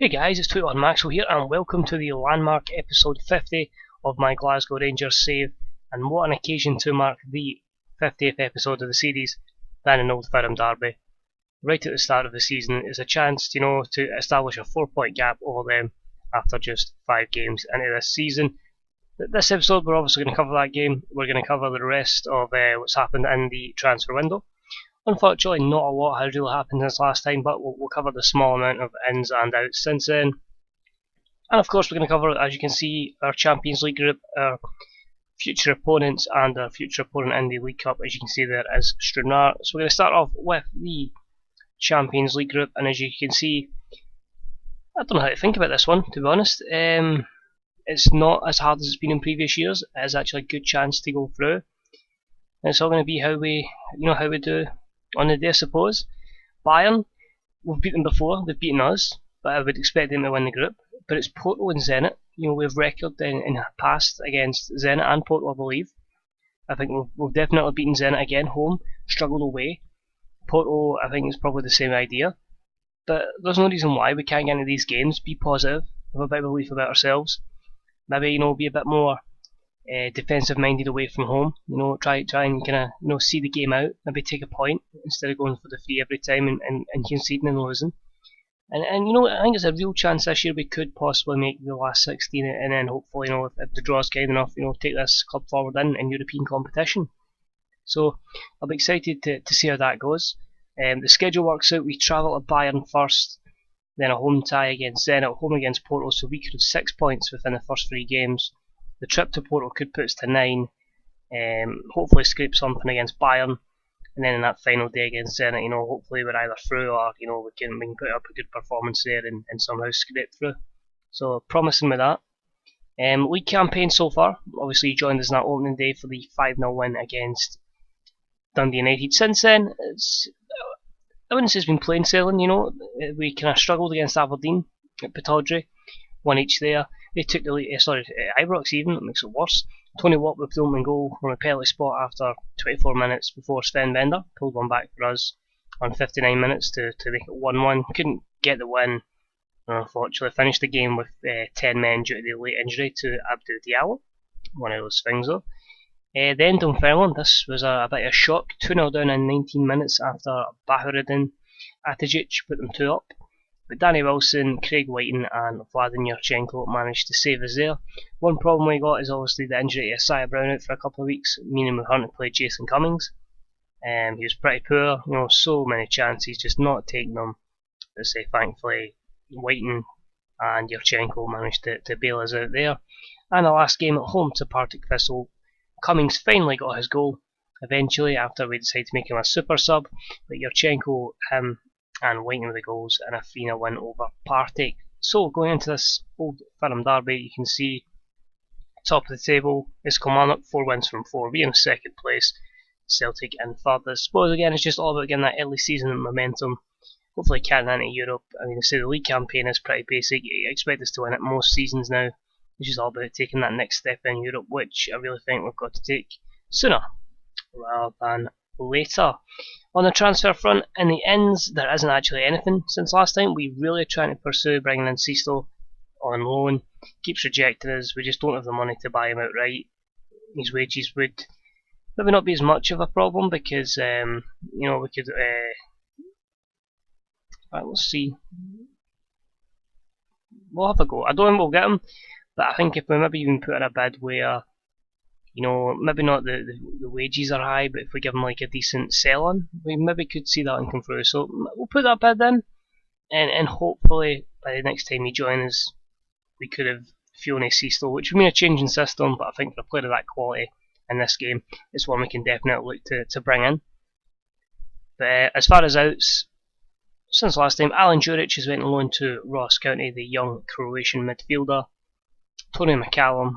Hey guys, it's 21 Maxwell here, and welcome to the landmark episode 50 of my Glasgow Rangers save. And what an occasion to mark the 50th episode of the series than an Old Firm derby. Right at the start of the season is a chance, to establish a 4-point gap over them after just 5 games into this season. This episode, we're obviously going to cover that game. We're going to cover the rest of what's happened in the transfer window. Unfortunately, not a lot has really happened since last time, but we'll cover the small amount of ins and outs since then. And of course, we're going to cover, as you can see, our Champions League group, our future opponents, and our future opponent in the League Cup. As you can see, there is Strunar. So we're going to start off with the Champions League group, and as you can see, I don't know how to think about this one, to be honest. It's not as hard as it's been in previous years. It is actually a good chance to go through. And it's all going to be how we do on the day, I suppose. Bayern, we've beaten them before, they've beaten us, but I would expect them to win the group. But it's Porto and Zenit. We've recorded in the past against Zenit and Porto, I believe. I think we've definitely beaten Zenit again, home, struggled away. Porto, I think, is probably the same idea. But there's no reason why we can't get into these games, be positive, have a bit of belief about ourselves. Maybe, be a bit more defensive minded away from home. Try and kind of see the game out. Maybe take a point instead of going for the free every time and conceding and losing. And I think it's a real chance this year we could possibly make the last 16, and then hopefully, if the draw's kind enough, take this club forward in European competition. So I'll be excited to see how that goes. The schedule works out. We travel to Bayern first, then a home tie against Zenit, home against Porto, so we could have 6 points within the first 3 games. The trip to Porto could put us to 9, hopefully scrape something against Bayern, and then in that final day against Zenit, hopefully we're either through or we can put up a good performance there and somehow scrape through. So promising with that. League campaign so far, obviously you joined us on that opening day for the 5-0 win against Dundee United. Since then, I wouldn't say it's been plain sailing. We kind of struggled against Aberdeen at Pittodrie, 1 each there. They took the lead, Ibrox even, it makes it worse. Tony Watt with the opening goal from a penalty spot after 24 minutes before Sven Bender pulled one back for us on 59 minutes to make it 1-1. Couldn't get the win, unfortunately. Finished the game with 10 men due to the late injury to Abdou Diallo. One of those things though. Then Dunfermline, this was a bit of a shock. 2-0 down in 19 minutes after Bahuruddin Atajic put them 2 up. But Danny Wilson, Craig Whiting and Vladimir Yarchenko managed to save us there. One problem we got is obviously the injury to Isaiah Brown out for a couple of weeks, meaning we hadn't played Jason Cummings. He was pretty poor, so many chances, just not taking them. But say thankfully Whiting and Yarchenko managed to bail us out there. And the last game at home to Partick Thistle, Cummings finally got his goal eventually after we decided to make him a super sub, but Yarchenko, him and Whiting with the goals and a 3-0 win over Partick. So going into this Old Firm derby, you can see top of the table is Kilmarnock, 4 wins from 4. We in second place, Celtic in third. I suppose again it's just all about getting that early season momentum. Hopefully getting into Europe. I mean, the league campaign is pretty basic. You expect us to win it most seasons now. It's just all about taking that next step in Europe, which I really think we've got to take sooner rather than later. On the transfer front, in the ends, there isn't actually anything since last time. We really are trying to pursue bringing in Sisto on loan. Keeps rejecting us. We just don't have the money to buy him outright. His wages would maybe not be as much of a problem because we could. Right, let's see. We'll have a go. I don't think we'll get him, but I think if we maybe even put in a bid where maybe not the wages are high, but if we give them like a decent sell-on, we maybe could see that and come through. So we'll put that bid in, and hopefully by the next time you join us, we could have Fiona Sisto, which would mean a change in system, but I think for a player of that quality in this game, it's one we can definitely look to bring in. But as far as outs, since last time, Alan Juric has went on loan to Ross County, the young Croatian midfielder. Tommy McCallum,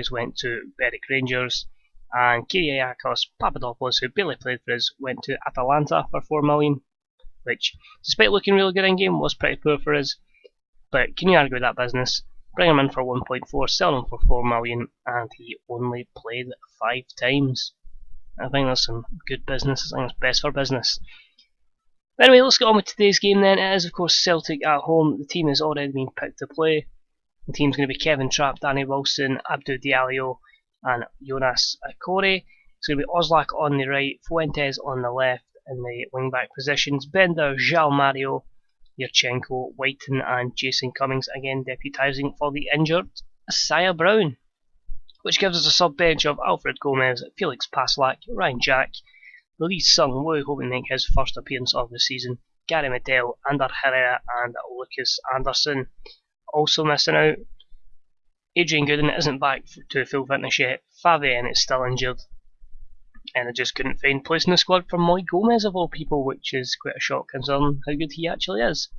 went to Berwick Rangers, and Kyriakos Papadopoulos, who barely played for us, went to Atalanta for 4 million, which, despite looking really good in game, was pretty poor for us. But can you argue with that business? Bring him in for 1.4, sell him for 4 million, and he only played 5 times. I think that's some good business. I think it's best for business. Anyway, let's get on with today's game then. It is, of course, Celtic at home. The team has already been picked to play. The team's going to be Kevin Trapp, Danny Wilson, Abdou Diallo, and Jonas Akore. It's going to be Oslak on the right, Fuentes on the left in the wing-back positions, Bender, João Mario, Yurchenko, Whiten, and Jason Cummings, again deputising for the injured Isaiah Brown, which gives us a sub-bench of Alfred Gomez, Felix Paslak, Ryan Jack, Lee Sung Woo, hoping to make his first appearance of the season, Gary Medel, Ander Herrera, and Lucas Anderson. Also missing out, Adrian Gooden isn't back to full fitness yet, Fabian is still injured, and I just couldn't find place in the squad for Moy Gomez of all people, which is quite a shock considering how good he actually is.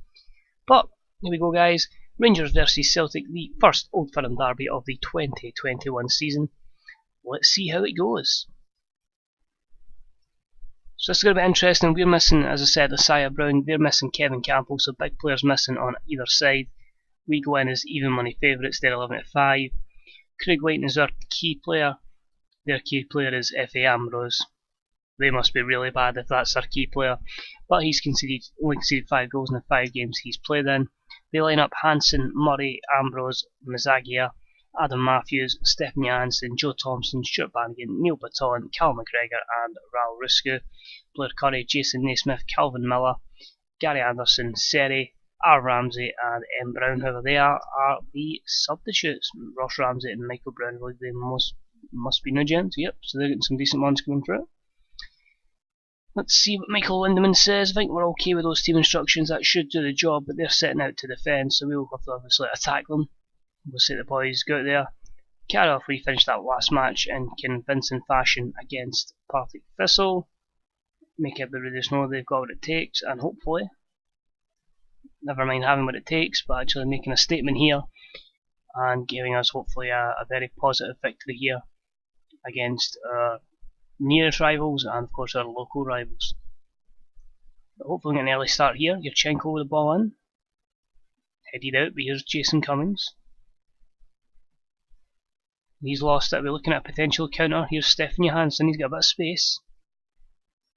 But here we go, guys. Rangers versus Celtic, the first Old Firm derby of the 2021 season. Let's see how it goes. So this is going to be interesting. We're missing, as I said, Isaiah Brown. They're missing Kevin Campbell, so big players missing on either side. We go in as even money favourites. They're 11-5. Craig Whiten is our key player. Their key player is F.A. Ambrose. They must be really bad if that's their key player. But he's only conceded 5 goals in the 5 games he's played in. They line up Hansen, Murray, Ambrose, Mazagia, Adam Matthews, Stephen Johansson, Joe Thompson, Stuart Bannigan, Neil Baton, Cal McGregor, and Raul Rusku. Blair Curry, Jason Naismith, Calvin Miller, Gary Anderson, Seri, R. Ramsey, and M. Brown. However, they are the substitutes. Ross Ramsey and Michael Brown, I believe they must be Nugent. Yep, so they're getting some decent ones coming through. Let's see what Michael Lindemann says. I think we're okay with those team instructions. That should do the job, but they're setting out to defend, so we'll have to obviously attack them. We'll say the boys go out there, carry off. We finished that last match in convincing fashion against Partick Thistle. Make everybody just know they've got what it takes, and hopefully, never mind having what it takes, but actually making a statement here and giving us hopefully a very positive victory here against our nearest rivals and of course our local rivals. But hopefully we get an early start here. Yurchenko with the ball in, headed out, but here's Jason Cummings. He's lost it. We're looking at a potential counter. Here's Stephen Johansson, he's got a bit of space.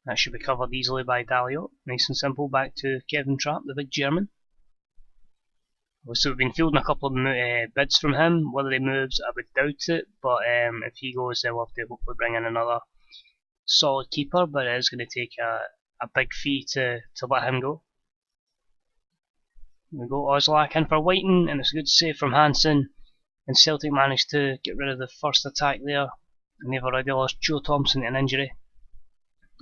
That should be covered easily by Dalio. Nice and simple, back to Kevin Trapp, the big German. So we've been fielding a couple of bids from him. Whether he moves, I would doubt it, but if he goes, then we'll have to hopefully bring in another solid keeper, but it is going to take a big fee to let him go. We go Oslak in for Whiten, and it's a good save from Hansen, and Celtic managed to get rid of the first attack there, and they've already lost Joe Thompson to an injury.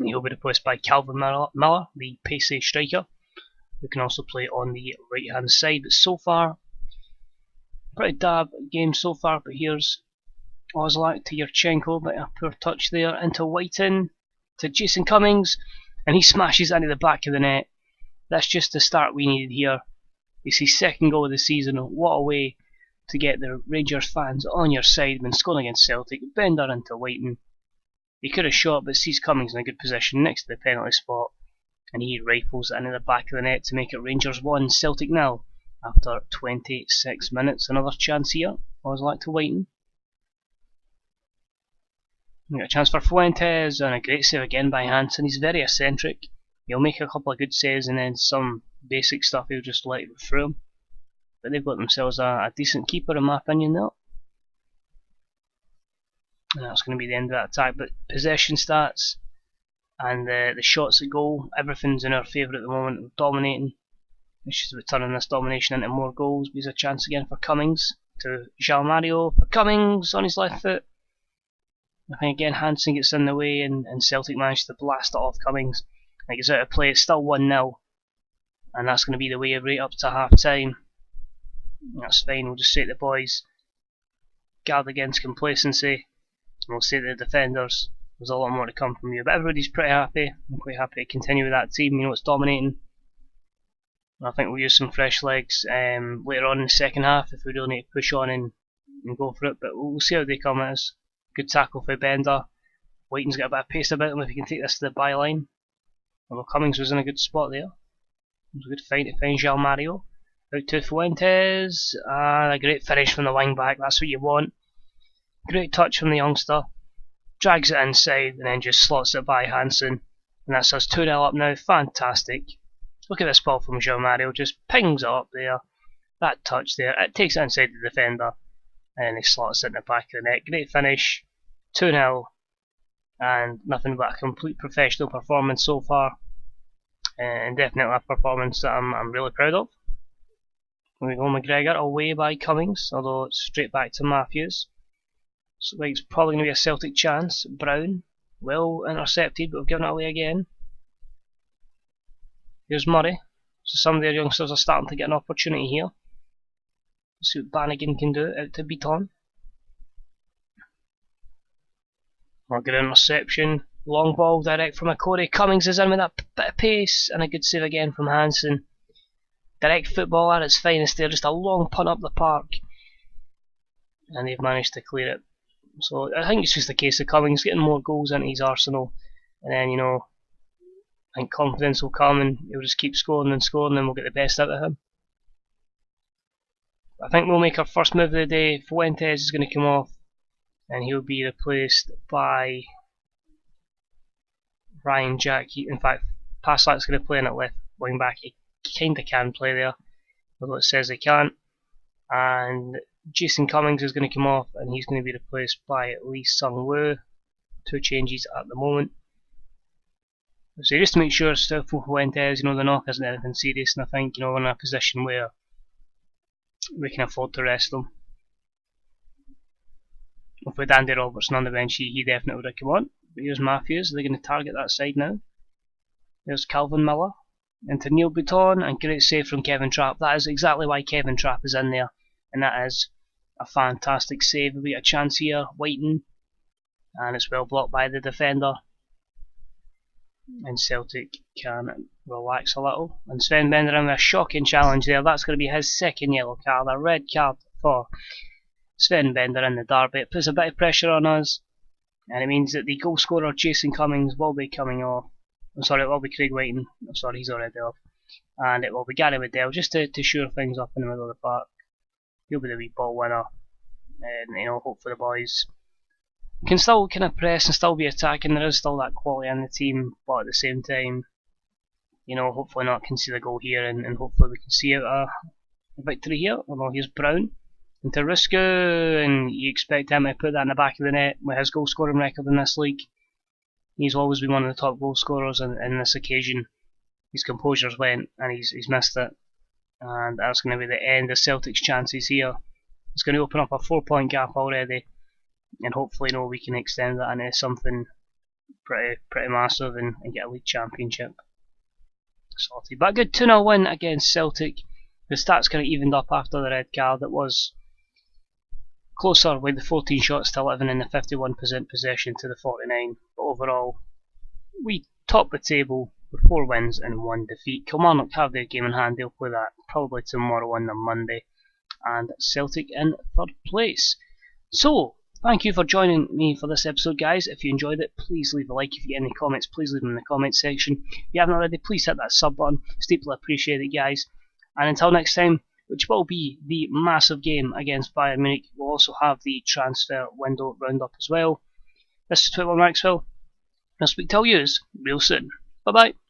He'll be replaced by Calvin Miller, the pacey striker, who can also play on the right hand side. But so far, pretty dab game so far, but here's Oslak to Yurchenko, but a poor touch there, into Whiten, to Jason Cummings, and he smashes into the back of the net. That's just the start we needed here. It's his second goal of the season. What a way to get the Rangers fans on your side when scoring against Celtic. Bender into Whiten. He could have shot, but sees Cummings in a good position next to the penalty spot, and he rifles it into the back of the net to make it Rangers 1, Celtic 0 after 26 minutes. Another chance here. Oslak to Whiten. We got a chance for Fuentes, and a great save again by Hansen. He's very eccentric. He'll make a couple of good saves, and then some basic stuff he'll just let through him. But they've got themselves a decent keeper, in my opinion, though. And that's going to be the end of that attack. But possession stats and the shots at goal, everything's in our favour at the moment. We're dominating. It's just about turning this domination into more goals. There's a chance again for Cummings to João Mario. Cummings on his left foot. I think again Hansen gets in the way, and Celtic managed to blast it off Cummings. I think it's out of play. It's still 1-0, and that's going to be the way right up to half time. That's fine. We'll just say to the boys, guard against complacency. We'll say to the defenders, there's a lot more to come from you. But everybody's pretty happy. I'm quite happy to continue with that team. You know, it's dominating. I think we'll use some fresh legs later on in the second half if we really need to push on and go for it. But we'll see how they come at us. Good tackle for Bender. Whiten's got a bit of pace about him if he can take this to the byline. Although Cummings was in a good spot there. It was a good fight to find João Mario. Out to Fuentes. And a great finish from the wing back. That's what you want. Great touch from the youngster. Drags it inside and then just slots it by Hansen. And that's us 2-0 up now. Fantastic. Look at this ball from João Mario, just pings it up there. That touch there, it takes it inside the defender, and he slots it in the back of the net. Great finish, 2-0, and nothing but a complete professional performance so far, and definitely a performance that I'm really proud of. Here we go, McGregor away by Cummings, although it's straight back to Matthews. So like it's probably going to be a Celtic chance. Brown, well intercepted, but we've given it away again. Here's Murray. So some of their youngsters are starting to get an opportunity here. Let's see what Bannigan can do, out to Beaton. Not good interception. Long ball direct from Corey. Cummings is in with that bit of pace, and a good save again from Hansen. Direct football at its finest there, just a long punt up the park. And they've managed to clear it. So I think it's just a case of Cummings getting more goals into his arsenal. And then, I think confidence will come and he'll just keep scoring and scoring and we'll get the best out of him. I think we'll make our first move of the day. Fuentes is going to come off and he'll be replaced by Ryan Jack. In fact, Paslak's going to play in at left wing back. He kind of can play there, although it says he can't. And Jason Cummings is going to come off and he's going to be replaced by Lee Sung Woo. 2 changes at the moment. So just to make sure still for Fuentes, the knock isn't anything serious, and I think we're in a position where we can afford to rest them. With Andy Robertson on the bench, he definitely would have come on. But here's Matthews, they're going to target that side now. There's Calvin Miller into Neil Bouton, and great save from Kevin Trapp. That is exactly why Kevin Trapp is in there, and that is a fantastic save. We get a chance here, Whiting, and it's well blocked by the defender. And Celtic can relax a little. And Sven Bender in with a shocking challenge there. That's going to be his second yellow card, a red card for Sven Bender in the derby. It puts a bit of pressure on us, and it means that the goal scorer Jason Cummings will be coming off. I'm sorry, it will be Craig Whiting. I'm sorry, he's already off. And it will be Gary Waddell just to shore things up in the middle of the park. He'll be the wee ball winner, and hope for the boys can still kind of press and still be attacking. There is still that quality in the team, but at the same time, hopefully not concede a goal here, and hopefully we can see out a victory here. Although here's Brown into Risco, and you expect him to put that in the back of the net with his goal scoring record in this league. He's always been one of the top goal scorers, and in this occasion his composure's went and he's missed it, and that's going to be the end of Celtic's chances here. It's going to open up a 4-point gap already, and hopefully we can extend that into something pretty massive and get a league championship sorted. But a good 2-0 win against Celtic. The stats kind of evened up after the red card. It was closer with the 14 shots to 11 and the 51% possession to the 49. But overall, we topped the table with 4 wins and 1 defeat. Kilmarnock have their game in hand. They'll play that probably tomorrow on the Monday. And Celtic in 3rd place. So, thank you for joining me for this episode, guys. If you enjoyed it, please leave a like. If you get any comments, please leave them in the comments section. If you haven't already, please hit that sub button. It's deeply appreciated, guys. And until next time, which will be the massive game against Bayern Munich, we'll also have the transfer window roundup as well. This is 21 Maxwell. I'll speak to you real soon. Bye bye.